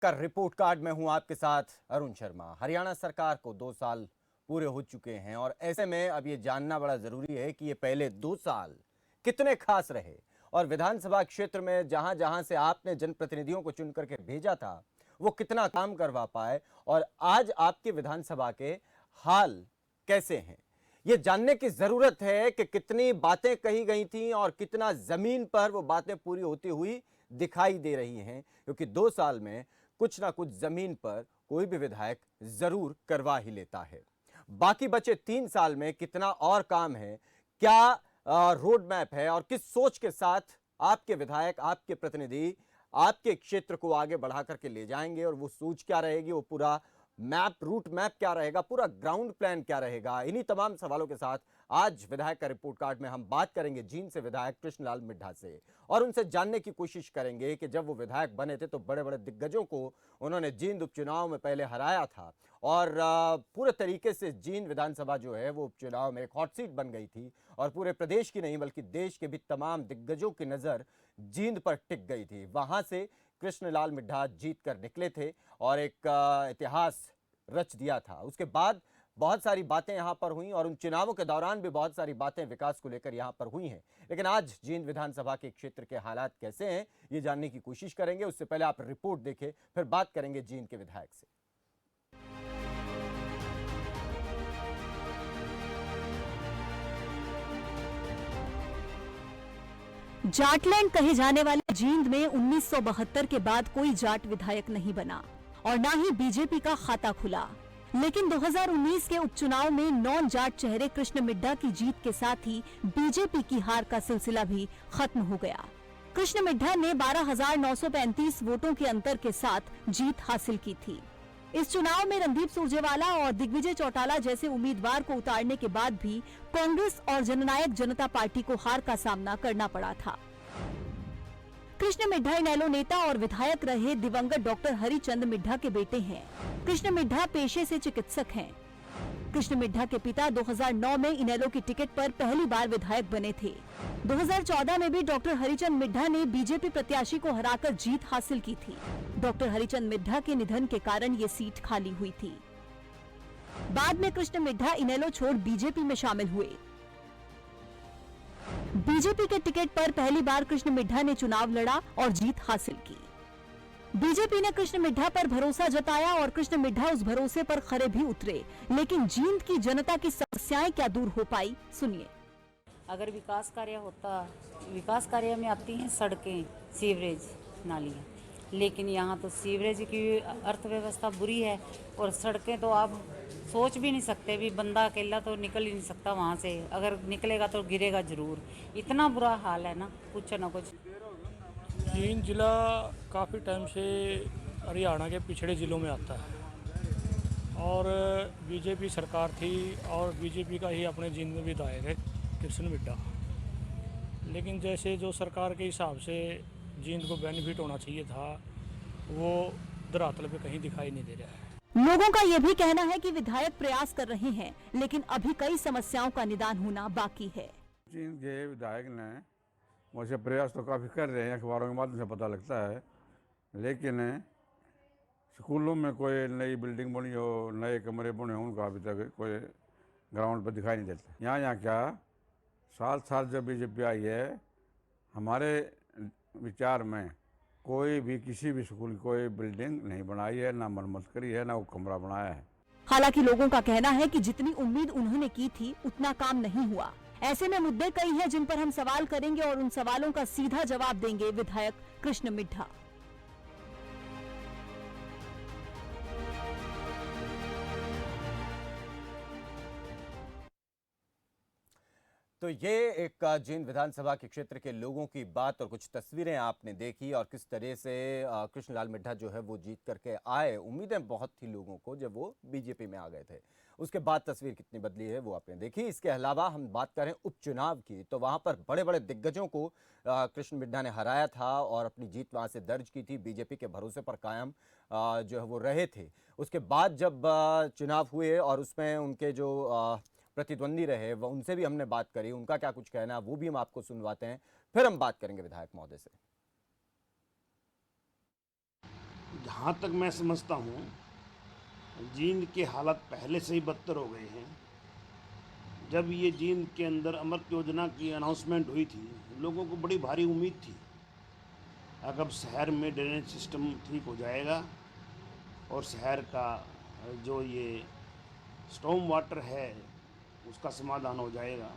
का report card में हूं आपके साथ अरुण शर्मा। हरियाणा सरकार को 2 साल पूरे हो चुके हैं और ऐसे में अब ये जानना बड़ा जरूरी है कि ये पहले 2 साल कितने खास रहे और विधानसभा क्षेत्र में जहां जहां से आपने जनप्रतिनिधियों को चुन करके भेजा था वो कितना काम करवा पाए और आज आपके विधानसभा के हाल कैसे हैं। ये जानने की जरूरत है कि कितनी बातें कही गई थी और कितना जमीन पर वो बातें पूरी होती हुई दिखाई दे रही हैं, क्योंकि 2 साल में कुछ ना कुछ जमीन पर कोई भी विधायक जरूर करवा ही लेता है। बाकी बचे 3 साल में कितना और काम है, क्या रोड मैप है और किस सोच के साथ आपके विधायक, आपके प्रतिनिधि आपके क्षेत्र को आगे बढ़ा करके ले जाएंगे और वो सोच क्या रहेगी, वो पूरा मैप, रूट मैप क्या रहेगा, पूरा ग्राउंड प्लान क्या रहेगा। इन्हीं तमाम सवालों के साथ आज विधायक का रिपोर्ट कार्ड में हम बात करेंगे जींद से विधायक कृष्णलाल मिड्ढा से और उनसे जानने की कोशिश करेंगे कि जब वो विधायक बने थे तो बड़े बड़े दिग्गजों को उन्होंने जींद उपचुनाव में पहले हराया था और पूरे तरीके से जींद विधानसभा जो है वो उपचुनाव में एक हॉट सीट बन गई थी और पूरे प्रदेश की नहीं बल्कि देश के भी तमाम दिग्गजों की नजर जींद पर टिक गई थी। वहां से कृष्णलाल मिड्ढा जीत कर निकले थे और एक इतिहास रच दिया था। उसके बाद बहुत सारी बातें यहां पर हुई और उन चुनावों के दौरान भी बहुत सारी बातें विकास को लेकर यहां पर हुई हैं। लेकिन आज जींद विधानसभा के क्षेत्र के हालात कैसे हैं ये जानने की कोशिश करेंगे। उससे पहले आप रिपोर्ट देखें, फिर बात करेंगे जींद के विधायक से। जाटलैंड कहे जाने वाले जींद में 1972 के बाद कोई जाट विधायक नहीं बना और न ही बीजेपी का खाता खुला। लेकिन 2019 के उपचुनाव में नॉन जाट चेहरे कृष्ण मिड्ढा की जीत के साथ ही बीजेपी की हार का सिलसिला भी खत्म हो गया। कृष्ण मिड्ढा ने 12,935 वोटों के अंतर के साथ जीत हासिल की थी। इस चुनाव में रणदीप सुरजेवाला और दिग्विजय चौटाला जैसे उम्मीदवार को उतारने के बाद भी कांग्रेस और जननायक जनता पार्टी को हार का सामना करना पड़ा था। कृष्ण मिड्ढा इनेलो नेता और विधायक रहे दिवंगत डॉक्टर हरिचंद मिड्ढा के बेटे हैं। कृष्ण मिड्ढा पेशे से चिकित्सक हैं। कृष्ण मिड्ढा के पिता 2009 में इनेलो की टिकट पर पहली बार विधायक बने थे। 2014 में भी डॉक्टर हरिचंद मिड्ढा ने बीजेपी प्रत्याशी को हराकर जीत हासिल की थी। डॉक्टर हरिचंद मिड्ढा के निधन के कारण ये सीट खाली हुई थी। बाद में कृष्ण मिड्ढा इनेलो छोड़ बीजेपी में शामिल हुए। बीजेपी के टिकट पर पहली बार कृष्ण मिड्ढा ने चुनाव लड़ा और जीत हासिल की। बीजेपी ने कृष्ण मिड्ढा पर भरोसा जताया और कृष्ण मिड्ढा उस भरोसे पर खरे भी उतरे। लेकिन जींद की जनता की समस्याएं क्या दूर हो पाई, सुनिए। अगर विकास कार्य होता, विकास कार्य में आती हैं सड़कें, सीवरेज, नालियाँ, लेकिन यहाँ तो सीवरेज की अर्थव्यवस्था बुरी है और सड़कें तो आप सोच भी नहीं सकते। भी बंदा अकेला तो निकल ही नहीं सकता वहाँ से, अगर निकलेगा तो गिरेगा जरूर। इतना बुरा हाल है ना, पूछो ना कुछ। जींद जिला काफ़ी टाइम से हरियाणा के पिछड़े ज़िलों में आता है और बीजेपी सरकार थी और बीजेपी का ही अपने जींद में विधायक है कृष्ण मिड्ढा। लेकिन जैसे जो सरकार के हिसाब से जींद को बेनिफिट होना चाहिए था वो धरातल पे कहीं दिखाई नहीं दे रहा है। लोगों का यह भी कहना है कि विधायक प्रयास कर रहे हैं लेकिन अभी कई समस्याओं का निदान होना बाकी है। जींद के विधायक ने वैसे प्रयास तो काफ़ी कर रहे हैं, अखबारों के माध्यम से पता लगता है, लेकिन स्कूलों में कोई नई बिल्डिंग बनी हो, नए कमरे बने हो, उनका अभी तक कोई ग्राउंड पर दिखाई नहीं देता। यहाँ क्या साल जब बीजेपी आई है, हमारे विचार में कोई भी किसी भी स्कूल की कोई बिल्डिंग नहीं बनाई है, ना मरम्मत करी है, ना वो कमरा बनाया है। हालांकि लोगों का कहना है कि जितनी उम्मीद उन्होंने की थी उतना काम नहीं हुआ। ऐसे में मुद्दे कई हैं जिन पर हम सवाल करेंगे और उन सवालों का सीधा जवाब देंगे विधायक कृष्ण मिड्ढा। तो ये एक जींद विधानसभा के क्षेत्र के लोगों की बात और कुछ तस्वीरें आपने देखी और किस तरह से कृष्णलाल मिड्ढा जो है वो जीत करके आए। उम्मीदें बहुत थी लोगों को जब वो बीजेपी में आ गए थे। उसके बाद तस्वीर कितनी बदली है वो आपने देखी। इसके अलावा हम बात करें उपचुनाव की तो वहां पर बड़े बड़े दिग्गजों को कृष्ण मिड्ढा ने हराया था और अपनी जीत वहां से दर्ज की थी। बीजेपी के भरोसे पर कायम जो है वो रहे थे। उसके बाद जब चुनाव हुए और उसमें उनके जो प्रतिद्वंदी रहे वो उनसे भी हमने बात करी, उनका क्या कुछ कहना है वो भी हम आपको सुनवाते हैं, फिर हम बात करेंगे विधायक महोदय से। जहाँ तक मैं समझता हूँ जींद के हालात पहले से ही बदतर हो गए हैं। जब ये जींद के अंदर अमृत योजना की अनाउंसमेंट हुई थी, लोगों को बड़ी भारी उम्मीद थी अब शहर में ड्रेनेज सिस्टम ठीक हो जाएगा और शहर का जो ये स्टॉर्म वाटर है उसका समाधान हो जाएगा।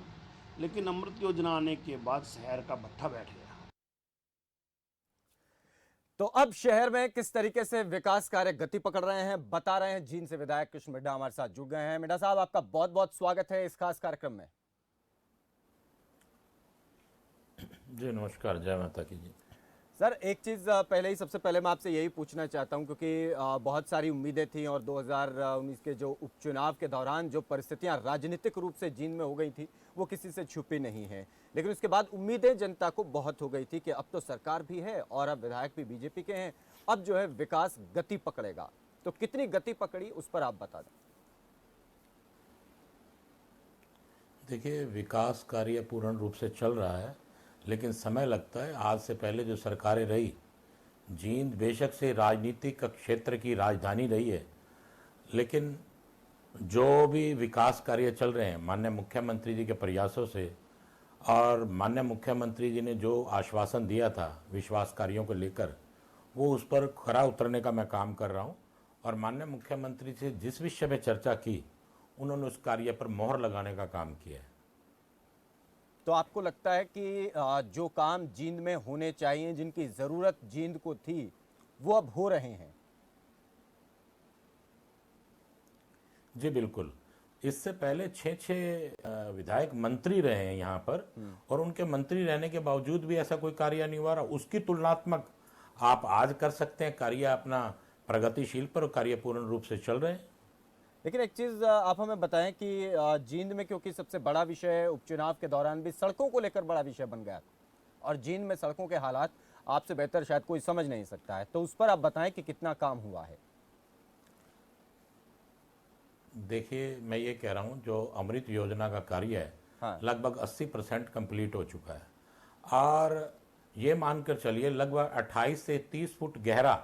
लेकिन अमृत योजना आने के बाद शहर का भट्ठा बैठ गया। तो अब शहर में किस तरीके से विकास कार्य गति पकड़ रहे हैं बता रहे हैं जींद से विधायक कृष्ण मिड्ढा हमारे साथ जुड़ गए हैं। मिड्ढा साहब, आपका बहुत बहुत स्वागत है इस खास कार्यक्रम में। जी नमस्कार, जय माता की जी। सर, एक चीज़ पहले ही सबसे पहले मैं आपसे यही पूछना चाहता हूं, क्योंकि बहुत सारी उम्मीदें थी और 2019 के जो उपचुनाव के दौरान जो परिस्थितियां राजनीतिक रूप से जींद में हो गई थी वो किसी से छुपी नहीं है। लेकिन उसके बाद उम्मीदें जनता को बहुत हो गई थी कि अब तो सरकार भी है और अब विधायक भी बीजेपी के हैं, अब जो है विकास गति पकड़ेगा। तो कितनी गति पकड़ी उस पर आप बता दें। देखिए, विकास कार्य पूर्ण रूप से चल रहा है, लेकिन समय लगता है। आज से पहले जो सरकारें रही, जींद बेशक से राजनीतिक क्षेत्र की राजधानी रही है, लेकिन जो भी विकास कार्य चल रहे हैं माननीय मुख्यमंत्री जी के प्रयासों से, और माननीय मुख्यमंत्री जी ने जो आश्वासन दिया था विश्वास कार्यों को लेकर, वो उस पर खरा उतरने का मैं काम कर रहा हूँ। और माननीय मुख्यमंत्री से जिस विषय में चर्चा की, उन्होंने उस कार्य पर मोहर लगाने का काम किया है। तो आपको लगता है कि जो काम जींद में होने चाहिए, जिनकी ज़रूरत जींद को थी, वो अब हो रहे हैं? जी बिल्कुल। इससे पहले 6 विधायक मंत्री रहे हैं यहाँ पर, और उनके मंत्री रहने के बावजूद भी ऐसा कोई कार्य नहीं हुआ। उसकी तुलनात्मक आप आज कर सकते हैं कार्य अपना प्रगतिशील पर, कार्य पूर्ण रूप से चल रहे हैं। लेकिन एक चीज़ आप हमें बताएं कि जींद में क्योंकि सबसे बड़ा विषय उपचुनाव के दौरान भी सड़कों को लेकर बड़ा विषय बन गया था, और जींद में सड़कों के हालात आपसे बेहतर शायद कोई समझ नहीं सकता है, तो उस पर आप बताएं कि कितना काम हुआ है। देखिए, मैं ये कह रहा हूँ, जो अमृत योजना का कार्य है, हाँ। लगभग 80% कंप्लीट हो चुका है, और ये मानकर चलिए लगभग 28 से 30 फुट गहरा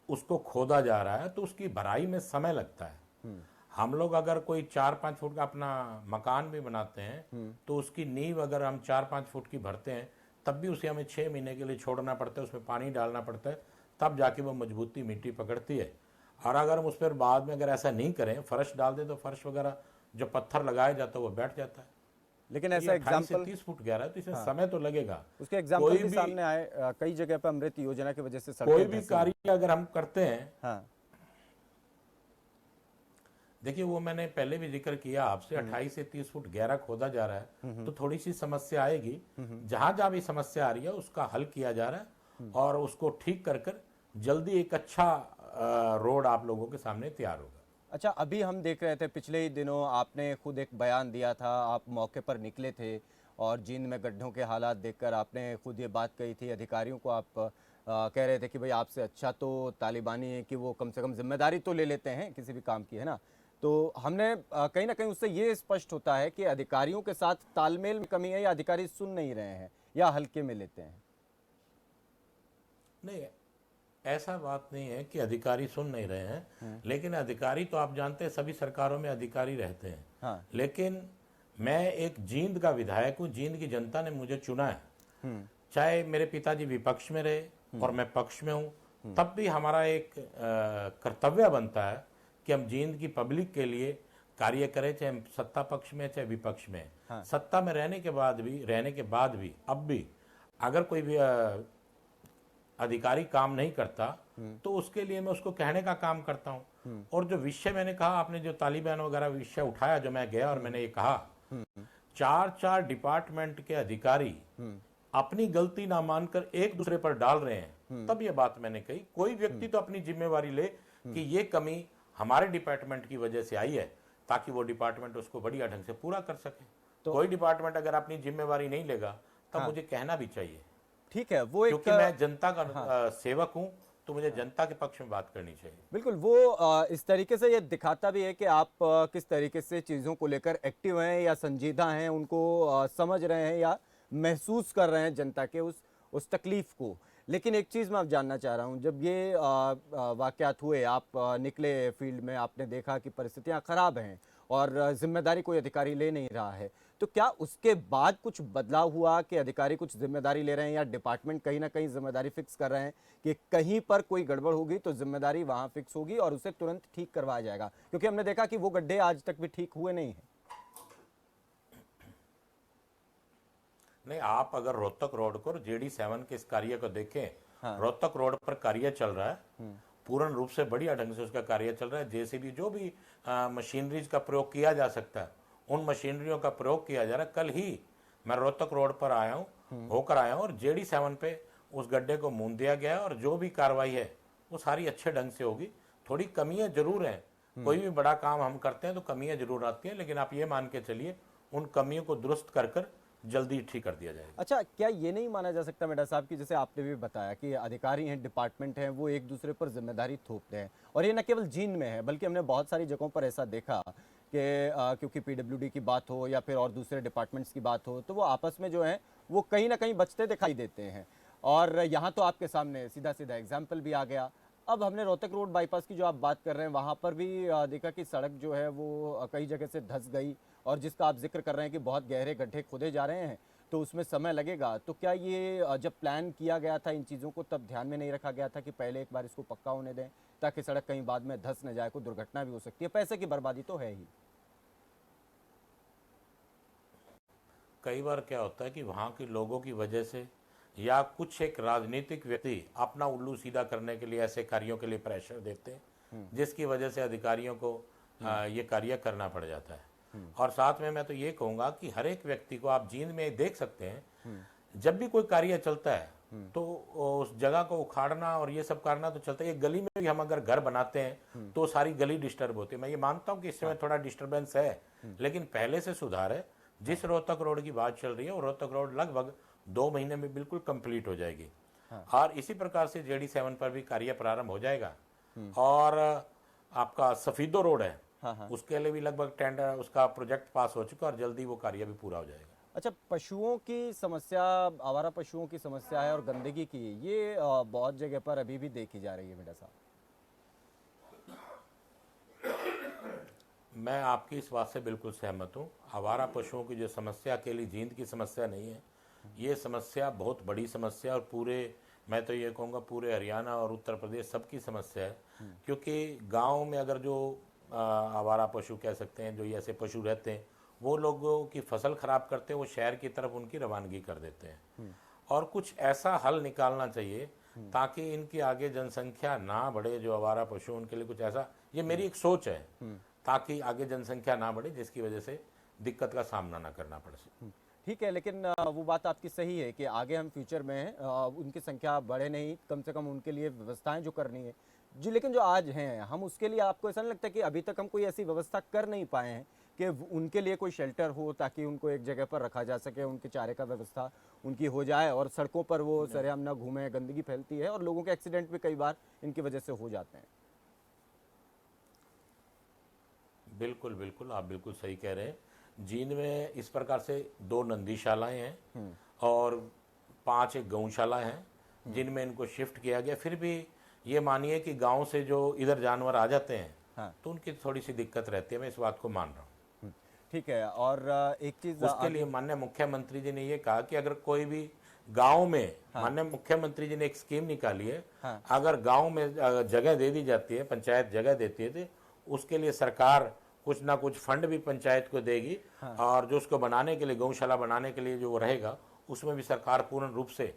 उसको खोदा जा रहा है। तो उसकी भराई में समय लगता है। हम लोग अगर कोई 4-5 फुट का अपना मकान भी बनाते हैं, तो उसकी नींव अगर हम 4-5 फुट की भरते हैं, तब भी उसे हमें 6 महीने के लिए छोड़ना पड़ता है, उसमें पानी डालना पड़ता है, तब जाके वो मजबूती मिट्टी पकड़ती है। और अगर हम उस पर बाद में अगर ऐसा नहीं करें, फर्श डाल दें, तो फर्श वगैरह जो पत्थर लगाया जाता है वो बैठ जाता है। लेकिन ऐसा एग्जाम्पल 30 फुट गहरा है, तो इसमें समय तो लगेगा। उसके एग्जाम्पल भी सामने आए कई जगह पर अमृत योजना की वजह से कोई भी कार्य अगर हम करते हैं, हाँ। देखिए, वो मैंने पहले भी जिक्र किया आपसे, 28 से 30 फुट गहरा खोदा जा रहा है, तो थोड़ी सी समस्या आएगी। जहां जहां भी समस्या आ रही है उसका हल किया जा रहा है, और उसको ठीक कर जल्दी एक अच्छा रोड आप लोगों के सामने तैयार होगा। अच्छा, अभी हम देख रहे थे पिछले ही दिनों आपने खुद एक बयान दिया था, आप मौके पर निकले थे और जींद में गड्ढों के हालात देखकर आपने खुद ये बात कही थी। अधिकारियों को आप कह रहे थे कि भाई आपसे अच्छा तो तालिबानी है कि वो कम से कम जिम्मेदारी तो ले लेते हैं किसी भी काम की, है ना। तो हमने कहीं ना कहीं उससे ये स्पष्ट होता है कि अधिकारियों के साथ तालमेल में कमी है, या अधिकारी सुन नहीं रहे हैं या हल्के में लेते हैं। नहीं, ऐसा बात नहीं है कि अधिकारी सुन नहीं रहे हैं, लेकिन अधिकारी तो आप जानते हैं सभी सरकारों में अधिकारी रहते हैं। हाँ। लेकिन मैं एक जींद का विधायक हूँ, जींद की जनता ने मुझे चुना है। चाहे मेरे पिताजी विपक्ष में रहे और मैं पक्ष में हूँ, तब भी हमारा एक कर्तव्य बनता है कि हम जींद की पब्लिक के लिए कार्य करें, चाहे हम सत्ता पक्ष में चाहे विपक्ष में। हाँ। सत्ता में रहने के बाद भी अब भी अगर कोई भी अधिकारी काम नहीं करता, तो उसके लिए मैं उसको कहने का काम करता हूं। और जो विषय मैंने कहा, आपने जो तालिबान वगैरह विषय उठाया, जो मैं गया और मैंने ये कहा, 4 डिपार्टमेंट के अधिकारी अपनी गलती ना मानकर एक दूसरे पर डाल रहे हैं, तब ये बात मैंने कही। कोई व्यक्ति तो अपनी जिम्मेवारी ले कि ये कमी हमारे डिपार्टमेंट की वजह से आई है, ताकि वो डिपार्टमेंट उसको बढ़िया ढंग से पूरा कर सके। तो कोई डिपार्टमेंट अगर अपनी जिम्मेवारी नहीं लेगा, तब मुझे कहना भी चाहिए। ठीक है, वो क्योंकि मैं जनता का सेवक हूं, तो मुझे जनता के पक्ष में बात करनी चाहिए। बिल्कुल, वो इस तरीके से ये दिखाता भी है कि आप किस तरीके से चीज़ों को लेकर एक्टिव हैं या संजीदा हैं, उनको समझ रहे हैं या महसूस कर रहे हैं जनता के उस तकलीफ को। लेकिन एक चीज़ मैं आप जानना चाह रहा हूँ, जब ये वाक़यात हुए, आप निकले फील्ड में, आपने देखा कि परिस्थितियाँ ख़राब हैं और जिम्मेदारी कोई अधिकारी ले नहीं रहा है, तो क्या उसके बाद कुछ बदलाव हुआ कि अधिकारी कुछ जिम्मेदारी ले रहे हैं या डिपार्टमेंट कहीं ना कहीं जिम्मेदारी फिक्स कर रहे हैं कि कहीं पर कोई गड़बड़ होगी तो जिम्मेदारी वहां फिक्स होगी और उसे तुरंत ठीक करवाया जाएगा? क्योंकि हमने देखा कि वो गड्ढे आज तक भी ठीक हुए नहीं हैं। नहीं, आप अगर रोहतक रोड को JD7 के इस कार्य को देखें, हाँ। रोहतक रोड पर कार्य चल रहा है, पूर्ण रूप से बढ़िया ढंग से उसका कार्य चल रहा है। JCB जो भी मशीनरीज का प्रयोग किया जा सकता है, उन मशीनरियों का प्रयोग किया जा रहा है। कल ही मैं रोहतक रोड पर आया हूँ, होकर आया हूँ, और JD7 पे उस गड्ढे को मूंद दिया गया है और जो भी कार्रवाई है वो सारी अच्छे ढंग से होगी। थोड़ी कमियां जरूर हैं, कोई भी बड़ा काम हम करते हैं तो कमियां जरूर आती हैं, लेकिन आप ये मान के चलिए उन कमियों को दुरुस्त कर कर जल्दी ठीक कर दिया जाएगा। अच्छा, क्या ये नहीं माना जा सकता मेडा साहब कि जैसे आपने भी बताया कि अधिकारी हैं, डिपार्टमेंट हैं, वो एक दूसरे पर जिम्मेदारी थोपते हैं, और ये न केवल जींद में है बल्कि हमने बहुत सारी जगहों पर ऐसा देखा कि क्योंकि PWD की बात हो या फिर और दूसरे डिपार्टमेंट्स की बात हो, तो वो आपस में जो है वो कहीं ना कहीं बचते दिखाई देते हैं। और यहाँ तो आपके सामने सीधा सीधा एग्जाम्पल भी आ गया। अब हमने रोहतक रोड बाईपास की जो आप बात कर रहे हैं वहाँ पर भी देखा कि सड़क जो है वो कई जगह से धंस गई, और जिसका आप जिक्र कर रहे हैं कि बहुत गहरे गड्ढे खोदे जा रहे हैं तो उसमें समय लगेगा। तो क्या ये जब प्लान किया गया था इन चीज़ों को तब ध्यान में नहीं रखा गया था कि पहले एक बार इसको पक्का होने दें ताकि सड़क कहीं बाद में धंस न जाए, कोई दुर्घटना भी हो सकती है, पैसे की बर्बादी तो है ही। कई बार क्या होता है कि वहाँ के लोगों की वजह से या कुछ एक राजनीतिक व्यक्ति अपना उल्लू सीधा करने के लिए ऐसे कार्यों के लिए प्रेशर देते हैं, जिसकी वजह से अधिकारियों को ये कार्य करना पड़ जाता है। और साथ में मैं तो ये कहूँगा कि हर एक व्यक्ति को आप जींद में देख सकते हैं, जब भी कोई कार्य चलता है तो उस जगह को उखाड़ना और ये सब करना तो चलता है। एक गली में भी हम अगर घर बनाते हैं तो सारी गली डिस्टर्ब होती है। मैं ये मानता हूँ कि इस समय थोड़ा डिस्टर्बेंस है, लेकिन पहले से सुधार है। जिस रोहतक रोड की बात चल रही है वो रोहतक रोड लगभग 2 महीने में बिल्कुल कंप्लीट हो जाएगी। और इसी प्रकार से JD7 पर भी कार्य प्रारंभ हो जाएगा। और आपका सफीदो रोड है, उसके लिए भी लगभग टेंडर, उसका प्रोजेक्ट पास हो चुका और जल्दी वो कार्य भी पूरा हो जाएगा। अच्छा, पशुओं की समस्या, आवारा पशुओं की समस्या है और गंदगी की, ये बहुत जगह पर अभी भी देखी जा रही है मेडा साहब। मैं आपकी इस बात से बिल्कुल सहमत हूँ। आवारा पशुओं की जो समस्या अकेली जींद की समस्या नहीं है, ये समस्या बहुत बड़ी समस्या और पूरे, मैं तो ये कहूँगा पूरे हरियाणा और उत्तर प्रदेश सबकी समस्या है। क्योंकि गांव में अगर जो आवारा पशु कह सकते हैं, जो ये ऐसे पशु रहते हैं, वो लोगों की फसल खराब करते हैं, वो शहर की तरफ उनकी रवानगी कर देते हैं। और कुछ ऐसा हल निकालना चाहिए ताकि इनकी आगे जनसंख्या ना बढ़े, जो आवारा पशु उनके लिए कुछ ऐसा, ये मेरी एक सोच है, ताकि आगे जनसंख्या ना बढ़े जिसकी वजह से दिक्कत का सामना ना करना पड़ सके। ठीक है, लेकिन वो बात आपकी सही है कि आगे हम फ्यूचर में उनकी संख्या बढ़े नहीं, कम से कम उनके लिए व्यवस्थाएं जो करनी है जी, लेकिन जो आज हैं हम उसके लिए, आपको ऐसा नहीं लगता कि अभी तक हम कोई ऐसी व्यवस्था कर नहीं पाए हैं कि उनके लिए कोई शेल्टर हो ताकि उनको एक जगह पर रखा जा सके, उनके चारे का व्यवस्था उनकी हो जाए और सड़कों पर वो सरेआम ना घूमें, गंदगी फैलती है और लोगों के एक्सीडेंट भी कई बार इनकी वजह से हो जाते हैं। बिल्कुल बिल्कुल, आप बिल्कुल सही कह रहे हैं। जींद में इस प्रकार से 2 नंदीशालाएं हैं और 5 एक गौशाला हैं जिनमें इनको शिफ्ट किया गया। फिर भी ये मानिए कि गांव से जो इधर जानवर आ जाते हैं तो उनकी थोड़ी सी दिक्कत रहती है, मैं इस बात को मान रहा हूँ। ठीक है, और एक चीज उसके लिए माननीय मुख्यमंत्री जी ने ये कहा कि अगर कोई भी गांव में, माननीय मुख्यमंत्री जी ने एक स्कीम निकाली है, अगर गांव में जगह दे दी जाती है, पंचायत जगह देती है, तो उसके लिए सरकार कुछ ना कुछ फंड भी पंचायत को देगी। और जो उसको बनाने के लिए, गौशाला बनाने के लिए जो वो रहेगा, उसमें भी सरकार पूर्ण रूप से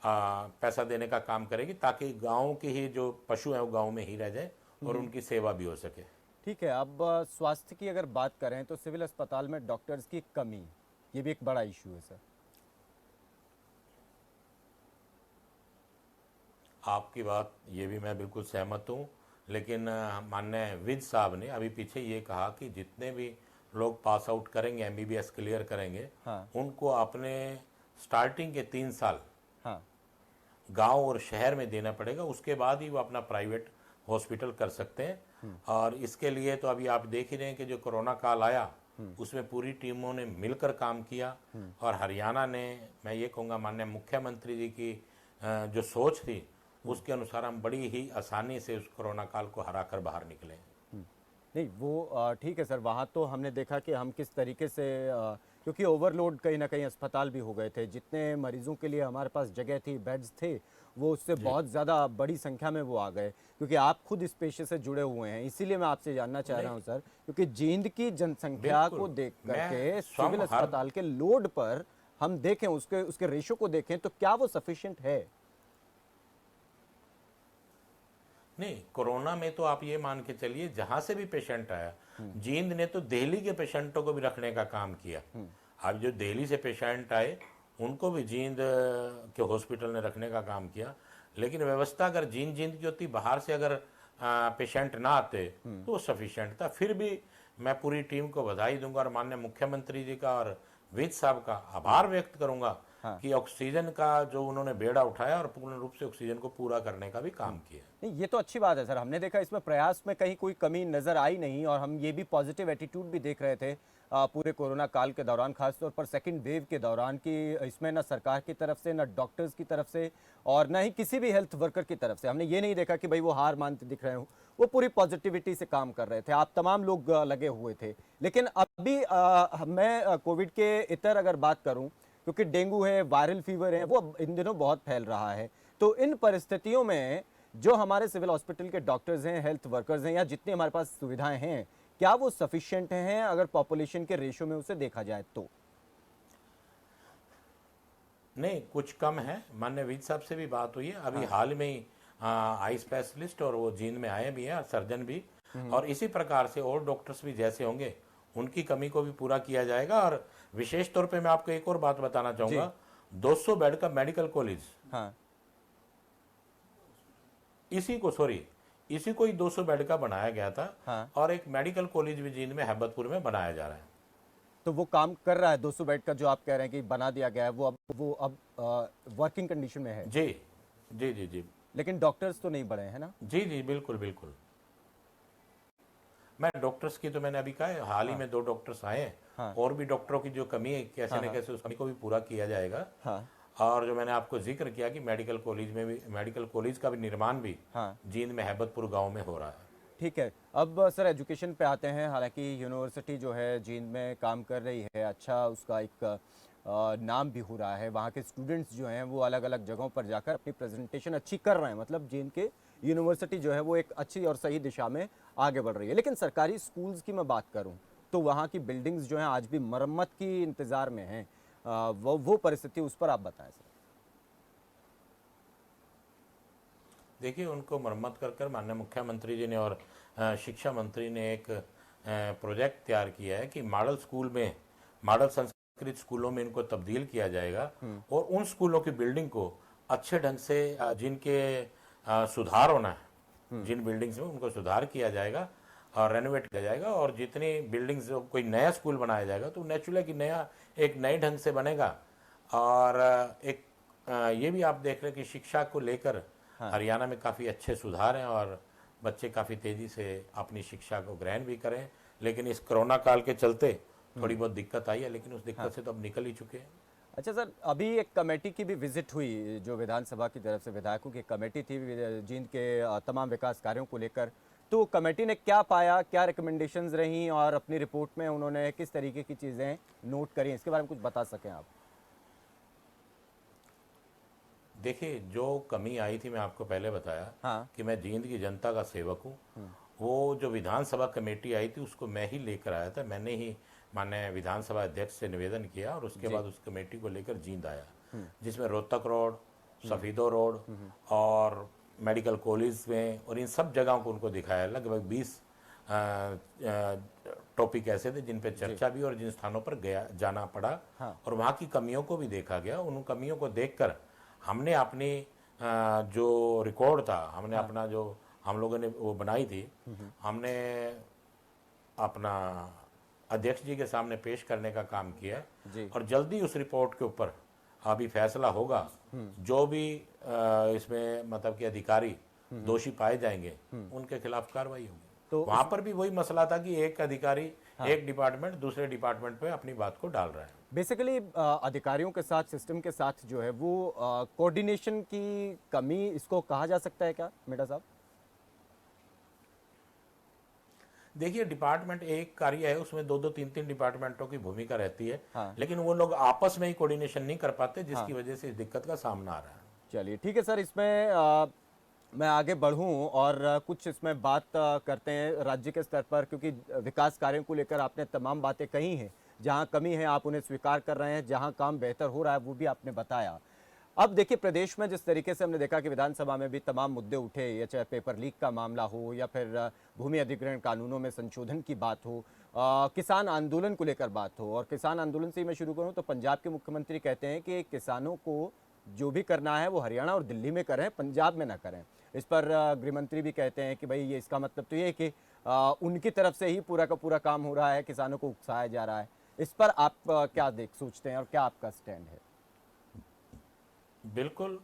पैसा देने का काम करेगी ताकि गांव के ही जो पशु हैं वो गांव में ही रह जाए और उनकी सेवा भी हो सके। ठीक है, अब स्वास्थ्य की अगर बात करें तो सिविल अस्पताल में डॉक्टर्स की कमी, ये भी एक बड़ा इशू है सर। आपकी बात ये भी मैं बिल्कुल सहमत हूँ, लेकिन माननीय विज साहब ने अभी पीछे ये कहा कि जितने भी लोग पास आउट करेंगे, MBBS क्लियर करेंगे, उनको अपने स्टार्टिंग के 3 साल गांव और शहर में देना पड़ेगा, उसके बाद ही वो अपना प्राइवेट हॉस्पिटल कर सकते हैं। और इसके लिए तो अभी आप देख ही रहे हैं कि जो कोरोना काल आया उसमें पूरी टीमों ने मिलकर काम किया और हरियाणा ने, मैं ये कहूँगा माननीय मुख्यमंत्री जी की जो सोच थी उसके अनुसार हम बड़ी ही आसानी से उस कोरोना काल को हराकर बाहर निकले। नहीं वो ठीक है सर, वहाँ तो हमने देखा कि हम किस तरीके से क्योंकि ओवरलोड कहीं ना कहीं अस्पताल भी हो गए थे, जितने मरीजों के लिए हमारे पास जगह थी, बेड्स थे, वो उससे बहुत ज़्यादा बड़ी संख्या में वो आ गए। क्योंकि आप खुद इस पेशे से जुड़े हुए हैं, इसीलिए मैं आपसे जानना चाह रहा हूँ सर, क्योंकि जींद की जनसंख्या को देख करके सिविल अस्पताल के लोड पर हम देखें, उसके रेशो को देखें, तो क्या वो सफिशिएंट है? नहीं, कोरोना में तो आप ये मान के चलिए जहां से भी पेशेंट आया, जींद ने तो दिल्ली के पेशेंटों को भी रखने का काम किया। अब जो दिल्ली से पेशेंट आए उनको भी जींद के हॉस्पिटल ने रखने का काम किया। लेकिन व्यवस्था अगर जींद की होती, बाहर से अगर पेशेंट ना आते तो वो सफिशिएंट था। फिर भी मैं पूरी टीम को बधाई दूंगा और माननीय मुख्यमंत्री जी का और विज साहब का आभार व्यक्त करूंगा कि ऑक्सीजन का जो उन्होंने बेड़ा उठाया और पूर्ण रूप से ऑक्सीजन को पूरा करने का भी काम किया। नहीं, ये तो अच्छी बात है सर। हमने देखा इसमें प्रयास में कहीं कोई कमी नजर आई नहीं, और हम ये भी पॉजिटिव एटीट्यूड भी देख रहे थे पूरे कोरोना काल के दौरान, खासतौर पर सेकंड वेव के दौरान, कि इसमें ना सरकार की तरफ से, ना डॉक्टर्स की तरफ से, और ना ही किसी भी हेल्थ वर्कर की तरफ से हमने ये नहीं देखा कि भाई वो हार मानते दिख रहे हो। वो पूरी पॉजिटिविटी से काम कर रहे थे, आप तमाम लोग लगे हुए थे। लेकिन अभी मैं कोविड के इतर अगर बात करूं, क्योंकि डेंगू है, वायरल फीवर है, वो इन दिनों बहुत फैल रहा है, तो इन परिस्थितियों में जो हमारे सिविल हॉस्पिटल के डॉक्टर्स हैं, हेल्थ वर्कर्स हैं, या जितनी हमारे पास सुविधाएं हैं, क्या वो सफिशिएंट हैं अगर पॉपुलेशन के रेशो में उसे देखा जाए तो? नहीं, कुछ कम है। माननीय विज साहब से भी बात हुई है अभी हाल में ही, आई स्पेशलिस्ट और वो जींद में आए भी हैं, सर्जन भी, और इसी प्रकार से और डॉक्टर्स भी जैसे होंगे उनकी कमी को भी पूरा किया जाएगा। और विशेष तौर पे मैं आपको एक और बात बताना चाहूंगा, 200 बेड का मेडिकल कॉलेज, इसी को ही 200 बेड का बनाया गया था। और एक मेडिकल कॉलेज भी जींद में हैबतपुर में बनाया जा रहा है। तो वो काम कर रहा है 200 बेड का जो आप कह रहे हैं कि बना दिया गया है, वो अब वर्किंग कंडीशन में है? जी जी जी जी। लेकिन डॉक्टर्स तो नहीं बढ़े हैं ना? जी जी, बिल्कुल बिल्कुल। मैं डॉक्टर्स की तो मैंने अभी कहा है, हाल ही में 2 डॉक्टर्स आए हैं। और भी डॉक्टरों की जो कमी है कैसे न कैसे उस कमी को भी पूरा किया जाएगा। और जो मैंने आपको जिक्र किया कि मेडिकल कॉलेज का भी निर्माण भी जींद में हैबतपुर गांव में हो रहा है। ठीक है, अब सर एजुकेशन पे आते हैं। हालांकि यूनिवर्सिटी जो है जींद में काम कर रही है, अच्छा उसका एक नाम भी हो रहा है, वहाँ के स्टूडेंट्स जो हैं वो अलग अलग जगहों पर जाकर अपनी प्रेजेंटेशन अच्छी कर रहे हैं, मतलब जींद के यूनिवर्सिटी जो है वो एक अच्छी और सही दिशा में आगे बढ़ रही है। लेकिन सरकारी स्कूल्स की मैं बात करूँ तो वहाँ की बिल्डिंग्स जो हैं आज भी मरम्मत की इंतज़ार में हैं, वो परिस्थिति, उस पर आप बताएं सर। देखिए, उनको मरम्मत कर माननीय मुख्यमंत्री जी ने और शिक्षा मंत्री ने एक प्रोजेक्ट तैयार किया है कि मॉडल संस्कृत स्कूलों में इनको तब्दील किया जाएगा। और उन स्कूलों की बिल्डिंग को अच्छे ढंग से जिनके सुधार होना है, जिन बिल्डिंग्स में उनको सुधार किया जाएगा और रेनोवेट किया जाएगा। और जितनी बिल्डिंग्स, कोई नया स्कूल बनाया जाएगा तो नेचुरल कि एक नए ढंग से बनेगा। और एक ये भी आप देख रहे हैं कि शिक्षा को लेकर हरियाणा में काफ़ी अच्छे सुधार हैं और बच्चे काफ़ी तेज़ी से अपनी शिक्षा को ग्रहण भी करें। लेकिन इस कोरोना काल के चलते थोड़ी बहुत दिक्कत आई है, लेकिन उस दिक्कत से तो अब निकल ही चुके हैं। अच्छा सर, अभी एक कमेटी की भी विजिट हुई, जो विधानसभा की तरफ से विधायकों की कमेटी थी जींद के तमाम विकास कार्यों को लेकर, तो कमेटी ने क्या पाया, क्या रिकमेंडेशंस रहीं, और अपनी रिपोर्ट में उन्होंने किस तरीके की चीज़ें नोट करी, इसके बारे में कुछ बता सकें आप? देखिए, जो कमी आई थी मैं आपको पहले बताया कि मैं जींद की जनता का सेवक हूँ। वो जो विधानसभा कमेटी आई थी उसको मैं ही लेकर आया था, मैंने ही माननीय विधानसभा अध्यक्ष से निवेदन किया और उसके बाद उस कमेटी को लेकर जींद आया, जिसमें रोहतक रोड, सफीदो रोड और मेडिकल कॉलेज में और इन सब जगहों को उनको दिखाया। लगभग 20 टॉपिक ऐसे थे जिन पे चर्चा भी और जिन स्थानों पर जाना पड़ा और वहाँ की कमियों को भी देखा गया। उन कमियों को देखकर हमने अपनी जो रिकॉर्ड था, हमने अपना जो हम लोगों ने वो बनाई थी, हमने अपना अध्यक्ष जी के सामने पेश करने का काम किया। और जल्दी उस रिपोर्ट के ऊपर अभी फैसला होगा। जो भी इसमें मतलब कि अधिकारी दोषी पाए जाएंगे उनके खिलाफ कार्रवाई होगी। तो वहां पर भी वही मसला था कि एक अधिकारी एक डिपार्टमेंट दूसरे डिपार्टमेंट पे अपनी बात को डाल रहा है। बेसिकली अधिकारियों के साथ, सिस्टम के साथ जो है वो कोऑर्डिनेशन की कमी, इसको कहा जा सकता है क्या मेडा साहब? देखिए, डिपार्टमेंट एक कार्य है, उसमें दो दो तीन तीन डिपार्टमेंटों की भूमिका रहती है। हाँ। लेकिन वो लोग आपस में ही कोऑर्डिनेशन नहीं कर पाते, जिसकी वजह से इस दिक्कत का सामना आ रहा है। चलिए ठीक है सर, इसमें मैं आगे बढ़ूं और कुछ इसमें बात करते हैं राज्य के स्तर पर, क्योंकि विकास कार्यों को लेकर आपने तमाम बातें कही हैं। जहां कमी है आप उन्हें स्वीकार कर रहे हैं, जहां काम बेहतर हो रहा है वो भी आपने बताया। अब देखिए, प्रदेश में जिस तरीके से हमने देखा कि विधानसभा में भी तमाम मुद्दे उठे, या चाहे पेपर लीक का मामला हो या फिर भूमि अधिग्रहण कानूनों में संशोधन की बात हो, किसान आंदोलन को लेकर बात हो। और किसान आंदोलन से ही मैं शुरू करूं तो पंजाब के मुख्यमंत्री कहते हैं कि किसानों को जो भी करना है वो हरियाणा और दिल्ली में करें, पंजाब में ना करें। इस पर गृहमंत्री भी कहते हैं कि भाई ये इसका मतलब तो ये है कि उनकी तरफ से ही पूरा का पूरा काम हो रहा है, किसानों को उकसाया जा रहा है। इस पर आप क्या सोचते हैं और क्या आपका स्टैंड है? बिल्कुल,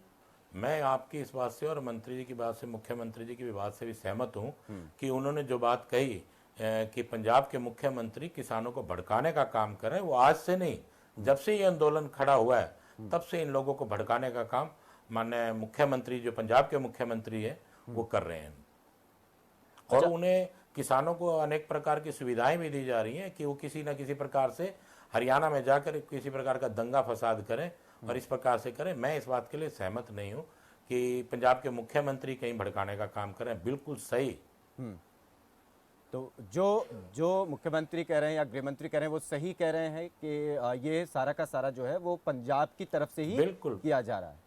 मैं आपकी इस बात से और मंत्री जी की बात से, मुख्यमंत्री जी की भी बात से भी सहमत हूं कि उन्होंने जो बात कही कि पंजाब के मुख्यमंत्री किसानों को भड़काने का काम कर रहे हैं। वो आज से नहीं, जब से ये आंदोलन खड़ा हुआ है तब से इन लोगों को भड़काने का काम माननीय मुख्यमंत्री, जो पंजाब के मुख्यमंत्री है, वो कर रहे हैं। और उन्हें किसानों को अनेक प्रकार की सुविधाएं भी दी जा रही हैं कि वो किसी न किसी प्रकार से हरियाणा में जाकर किसी प्रकार का दंगा फसाद करें और इस प्रकार से करें। मैं इस बात के लिए सहमत नहीं हूं कि पंजाब के मुख्यमंत्री कहीं भड़काने का काम करें। बिल्कुल सही। तो जो मुख्यमंत्री कह रहे हैं या गृहमंत्री कह रहे हैं वो सही कह रहे हैं कि ये सारा का सारा जो है वो पंजाब की तरफ से ही बिल्कुल किया जा रहा है।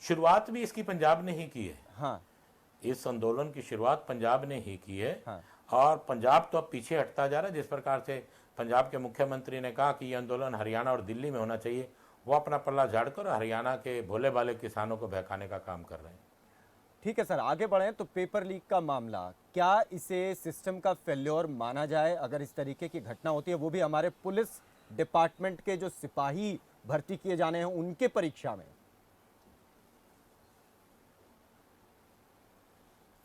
शुरुआत भी इसकी पंजाब ने ही की है। हाँ, इस आंदोलन की शुरुआत पंजाब ने ही की है। हाँ। और पंजाब तो अब पीछे हटता जा रहा है। जिस प्रकार से पंजाब के मुख्यमंत्री ने कहा कि ये आंदोलन हरियाणा और दिल्ली में होना चाहिए, वो अपना पल्ला झाड़कर हरियाणा के भोले भाले किसानों को बहकाने का काम कर रहे हैं। ठीक है सर, आगे बढ़ें तो पेपर लीक का मामला, क्या इसे सिस्टम का फेल्योर माना जाए अगर इस तरीके की घटना होती है, वो भी हमारे पुलिस डिपार्टमेंट के जो सिपाही भर्ती किए जाने हैं उनके परीक्षा में?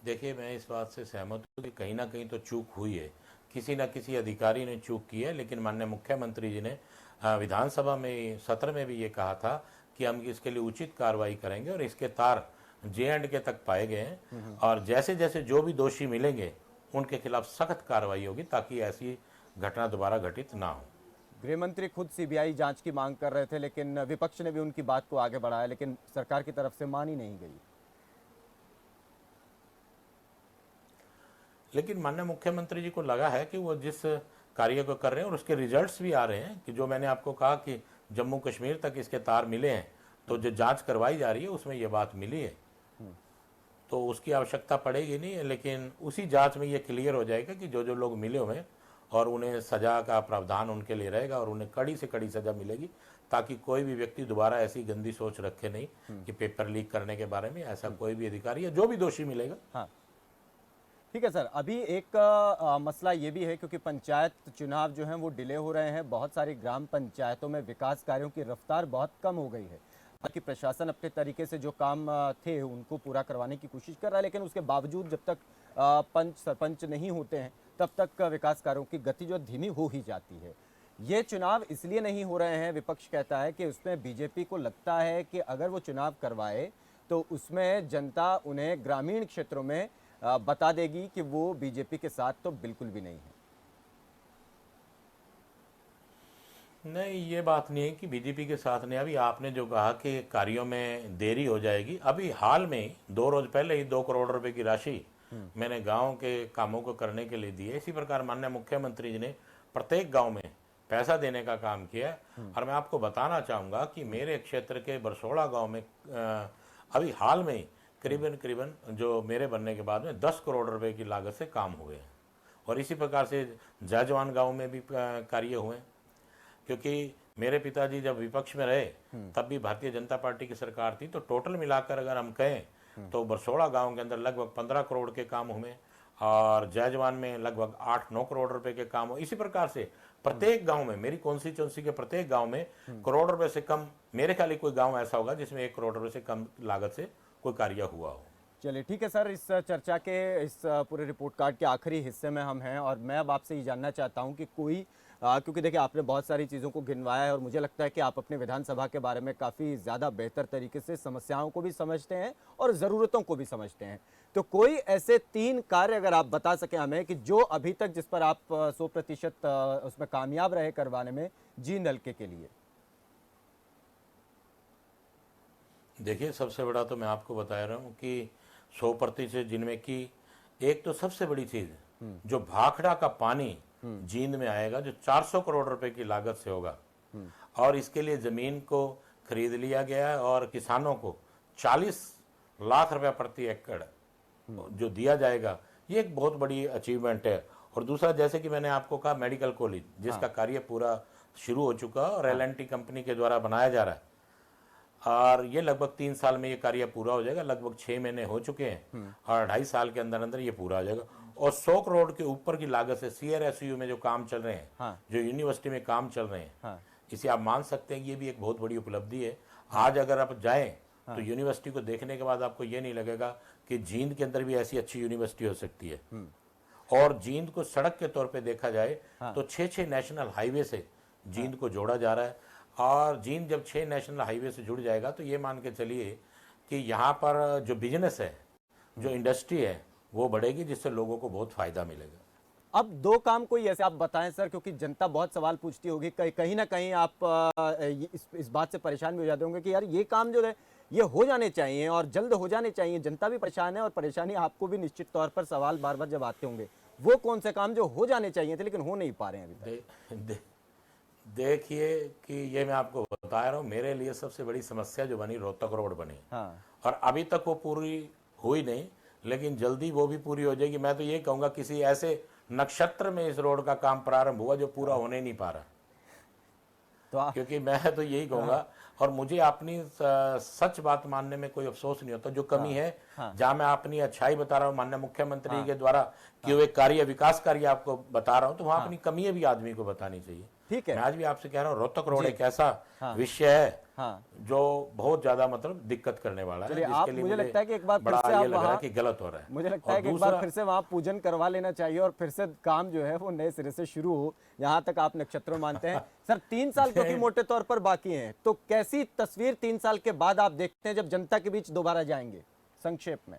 देखिए, मैं इस बात से सहमत हूँ कि कहीं ना कहीं तो चूक हुई है, किसी न किसी अधिकारी ने चूक की है। लेकिन माननीय मुख्यमंत्री जी ने विधानसभा में सत्र में भी ये कहा था कि हम इसके लिए उचित कार्रवाई करेंगे और इसके तार J&K तक पाए गए हैं और जैसे जैसे जो भी दोषी मिलेंगे उनके खिलाफ सख्त कार्रवाई होगी ताकि ऐसी घटना दोबारा घटित ना हो। गृहमंत्री खुद सीबीआई जांच की मांग कर रहे थे, लेकिन विपक्ष ने भी उनकी बात को आगे बढ़ाया, लेकिन सरकार की तरफ से मानी नहीं गई। लेकिन माननीय मुख्यमंत्री जी को लगा है कि वो जिस कार्य को कर रहे हैं और उसके रिजल्ट्स भी आ रहे हैं, कि जो मैंने आपको कहा कि जम्मू कश्मीर तक इसके तार मिले हैं, तो जो जांच करवाई जा रही है उसमें ये बात मिली है, तो उसकी आवश्यकता पड़ेगी नहीं। लेकिन उसी जांच में ये क्लियर हो जाएगा कि जो जो लोग मिले हुए हैं और उन्हें सजा का प्रावधान उनके लिए रहेगा और उन्हें कड़ी से कड़ी सजा मिलेगी, ताकि कोई भी व्यक्ति दोबारा ऐसी गंदी सोच रखे नहीं कि पेपर लीक करने के बारे में। ऐसा कोई भी अधिकारी या जो भी दोषी मिलेगा। हाँ, ठीक है सर। अभी एक मसला ये भी है, क्योंकि पंचायत चुनाव जो हैं वो डिले हो रहे हैं, बहुत सारी ग्राम पंचायतों में विकास कार्यों की रफ्तार बहुत कम हो गई है। हालांकि प्रशासन अपने तरीके से जो काम थे उनको पूरा करवाने की कोशिश कर रहा है, लेकिन उसके बावजूद जब तक पंच सरपंच नहीं होते हैं तब तक विकास कार्यों की गति जो धीमी हो ही जाती है। ये चुनाव इसलिए नहीं हो रहे हैं, विपक्ष कहता है कि उसमें बीजेपी को लगता है कि अगर वो चुनाव करवाए तो उसमें जनता उन्हें ग्रामीण क्षेत्रों में बता देगी कि वो बीजेपी के साथ तो बिल्कुल भी नहीं है। नहीं, ये बात नहीं है कि बीजेपी के साथ नहीं। अभी आपने जो कहा कि कार्यों में देरी हो जाएगी, अभी हाल में 2 रोज पहले ही 2 करोड़ रुपए की राशि मैंने गांव के कामों को करने के लिए दी है। इसी प्रकार माननीय मुख्यमंत्री जी ने प्रत्येक गांव में पैसा देने का काम किया है। और मैं आपको बताना चाहूँगा कि मेरे क्षेत्र के बरसोड़ा गाँव में अभी हाल में करीबन जो मेरे बनने के बाद में 10 करोड़ रुपए की लागत से काम हुए हैं। और इसी प्रकार से जाजवान गांव में भी कार्य हुए, क्योंकि मेरे पिताजी जब विपक्ष में रहे तब भी भारतीय जनता पार्टी की सरकार थी। तो टोटल मिलाकर अगर हम कहें तो बरसोड़ा गांव के अंदर लगभग 15 करोड़ के काम हुए और जाजवान में लगभग 8-9 करोड़ रुपए के काम हुए। इसी प्रकार से प्रत्येक गांव में, मेरी कॉन्स्टिट्यूंसी के प्रत्येक गांव में करोड़ रुपए से कम, मेरे ख्याल कोई गांव ऐसा होगा जिसमें 1 करोड़ रुपए से कम लागत से कोई कार्य हुआ हो। चलिए ठीक है सर, इस चर्चा के इस पूरे रिपोर्ट कार्ड के आखिरी हिस्से में हम हैं और मैं अब आपसे ये जानना चाहता हूं कि कोई क्योंकि देखिए आपने बहुत सारी चीज़ों को गिनवाया है और मुझे लगता है कि आप अपने विधानसभा के बारे में काफ़ी ज़्यादा बेहतर तरीके से समस्याओं को भी समझते हैं और ज़रूरतों को भी समझते हैं। तो कोई ऐसे 3 कार्य अगर आप बता सकें हमें कि जो अभी तक जिस पर आप 100% उसमें कामयाब रहे करवाने में जींद हल्के के लिए। देखिए, सबसे बड़ा तो मैं आपको बता रहा हूँ कि 100% जिनमें की एक तो सबसे बड़ी चीज़ जो भाखड़ा का पानी जींद में आएगा, जो 400 करोड़ रुपए की लागत से होगा और इसके लिए ज़मीन को खरीद लिया गया है और किसानों को 40 लाख रुपया प्रति एकड़ जो दिया जाएगा, ये एक बहुत बड़ी अचीवमेंट है। और दूसरा, जैसे कि मैंने आपको कहा, मेडिकल कॉलेज जिसका कार्य पूरा शुरू हो चुका है और L&T कंपनी के द्वारा बनाया जा रहा है और ये लगभग 3 साल में ये कार्य पूरा हो जाएगा। लगभग 6 महीने हो चुके हैं और 2.5 साल के अंदर अंदर ये पूरा हो जाएगा। और 100 करोड़ के ऊपर की लागत से CRSU में जो काम चल रहे हैं, जो यूनिवर्सिटी में काम चल रहे हैं, इसे आप मान सकते हैं कि ये भी एक बहुत बड़ी उपलब्धि है। आज अगर आप जाएं तो यूनिवर्सिटी को देखने के बाद आपको ये नहीं लगेगा कि जींद के अंदर भी ऐसी अच्छी यूनिवर्सिटी हो सकती है। और जींद को सड़क के तौर पे देखा जाए तो 6 नेशनल हाईवे से जींद को जोड़ा जा रहा है और जींद जब 6 नेशनल हाईवे से जुड़ जाएगा तो ये मान के चलिए कि यहाँ पर जो बिजनेस है, जो इंडस्ट्री है, वो बढ़ेगी, जिससे लोगों को बहुत फायदा मिलेगा। अब 2 काम कोई ऐसे आप बताएं सर, क्योंकि जनता बहुत सवाल पूछती होगी, कहीं ना कहीं आप इस बात से परेशान भी हो जाते होंगे कि यार ये काम जो है ये हो जाने चाहिए और जल्द हो जाने चाहिए। जनता भी परेशान है और परेशानी आपको भी निश्चित तौर पर सवाल बार बार जब आते होंगे, वो कौन से काम जो हो जाने चाहिए थे लेकिन हो नहीं पा रहे हैं अभी तक? देखिए कि ये मैं आपको बता रहा हूँ, मेरे लिए सबसे बड़ी समस्या जो बनी, रोहतक रोड बनी और अभी तक वो पूरी हुई नहीं, लेकिन जल्दी वो भी पूरी हो जाएगी। मैं तो ये कहूँगा किसी ऐसे नक्षत्र में इस रोड का काम प्रारंभ हुआ जो पूरा होने नहीं पा रहा। तो क्योंकि मैं तो यही कहूँगा और मुझे अपनी सच बात मानने में कोई अफसोस नहीं होता। जो कमी है, जहाँ मैं अपनी अच्छाई बता रहा हूँ माननीय मुख्यमंत्री के द्वारा कि वो एक कार्य, विकास कार्य आपको बता रहा हूँ, तो वहाँ अपनी कमी भी आदमी को बतानी चाहिए। ठीक है, मैं आज भी आपसे कह रहा हूँ, रोहतक रोड एक ऐसा विषय है जो बहुत ज्यादा मतलब दिक्कत करने वाला है, जिसके लिए मुझे लगता है कि एक बार बड़ा ये लग रहा है कि गलत हो रहा है। मुझे लगता है कि एक बार फिर से वहाँ पूजन करवा लेना चाहिए और फिर से काम जो है वो नए सिरे से शुरू हो, यहाँ तक आप नक्षत्रों मानते हैं। सर 3 साल क्योंकि मोटे तौर पर बाकी हैं, तो कैसी तस्वीर 3 साल के बाद आप देखते हैं जब जनता के बीच दोबारा जाएंगे? संक्षेप में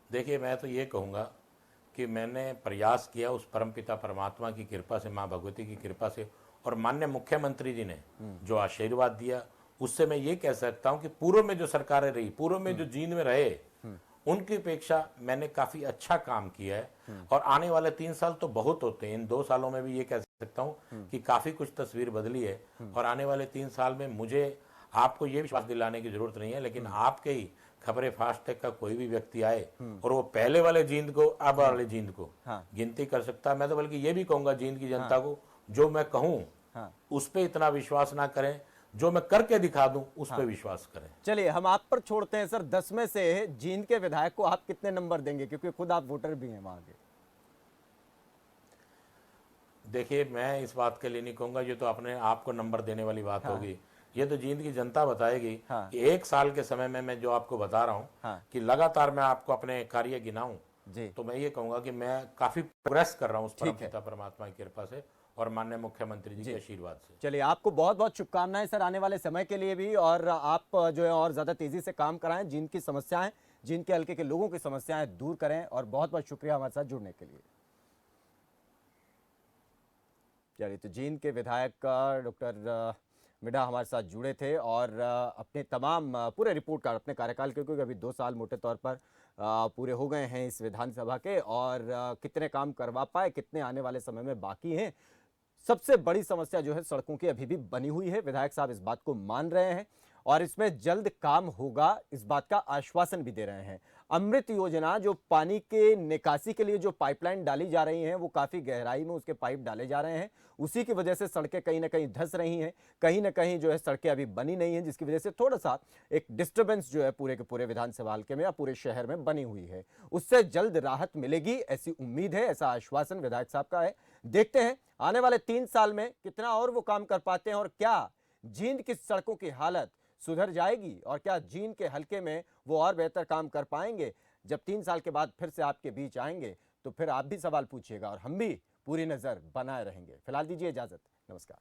देखिए, मैं तो ये कहूँगा कि मैंने प्रयास किया उस परमपिता परमात्मा की कृपा से, माँ भगवती की कृपा से और माननीय मुख्यमंत्री जी ने जो आशीर्वाद दिया, उससे मैं ये कह सकता हूं कि पूर्व में जो सरकारें रही, पूर्व में जो जींद में रहे, उनकी अपेक्षा मैंने काफी अच्छा काम किया है और आने वाले 3 साल तो बहुत होते हैं। इन 2 सालों में भी ये कह सकता हूं कि काफी कुछ तस्वीर बदली है और आने वाले 3 साल में मुझे आपको ये विश्वास दिलाने की जरूरत नहीं है, लेकिन आपके ही खबरें फास्टैग का कोई भी व्यक्ति आए और वो पहले वाले जींद को, अब वाले जींद को गिनती कर सकता है। मैं तो बल्कि ये भी कहूंगा जींद की जनता को, जो मैं कहूं उस पे इतना विश्वास ना करें, जो मैं करके दिखा दूं उस पे विश्वास करें। चलिए हम आप पर छोड़ते हैं सर। 10 में से जींद के विधायक को आप कितने नंबर देंगे, क्योंकि खुद आप वोटर भी हैं वहां के? देखिए, मैं इस बात के लिए नहीं कहूंगा, ये तो अपने आप को नंबर देने वाली बात होगी। ये तो जींद की जनता बताएगी कि 1 साल के समय में मैं जो आपको बता रहा हूँ कि लगातार मैं आपको अपने कार्य गिनाऊं, तो मैं ये कहूंगा कि मैं काफी प्रोग्रेस कर रहा हूँ उस परमपिता परमात्मा की कृपा से और माननीय मुख्यमंत्री जी के आशीर्वाद से। चलिए, आपको बहुत बहुत शुभकामनाएं सर आने वाले समय के लिए भी, और आप जो है और ज्यादा तेजी से काम कराएं, जींद की समस्याएं, जींद के हल्के के लोगों की समस्याएं दूर करें, और बहुत बहुत शुक्रिया हमारे साथ जुड़ने के लिए। चलिए, तो जींद के विधायक डॉक्टर मिडा हमारे साथ जुड़े थे और अपने तमाम पूरे रिपोर्ट कार्ड, अपने कार्यकाल के, क्योंकि अभी 2 साल मोटे तौर पर पूरे हो गए हैं इस विधानसभा के, और कितने काम करवा पाए, कितने आने वाले समय में बाकी हैं। सबसे बड़ी समस्या जो है सड़कों की अभी भी बनी हुई है। विधायक साहब इस बात को मान रहे हैं और इसमें जल्द काम होगा, इस बात का आश्वासन भी दे रहे हैं। अमृत योजना, जो पानी के निकासी के लिए जो पाइपलाइन डाली जा रही हैं, वो काफ़ी गहराई में उसके पाइप डाले जा रहे हैं, उसी की वजह से सड़कें कहीं ना कहीं धंस रही हैं, कहीं ना कहीं जो है सड़कें अभी बनी नहीं हैं, जिसकी वजह से थोड़ा सा एक डिस्टर्बेंस जो है पूरे के पूरे विधानसभा हल्के में या पूरे शहर में बनी हुई है। उससे जल्द राहत मिलेगी, ऐसी उम्मीद है, ऐसा आश्वासन विधायक साहब का है। देखते हैं आने वाले 3 साल में कितना और वो काम कर पाते हैं और क्या जींद की सड़कों की हालत सुधर जाएगी और क्या जींद के हलके में वो और बेहतर काम कर पाएंगे? जब 3 साल के बाद फिर से आपके बीच आएंगे तो फिर आप भी सवाल पूछिएगा और हम भी पूरी नज़र बनाए रहेंगे। फिलहाल दीजिए इजाज़त, नमस्कार।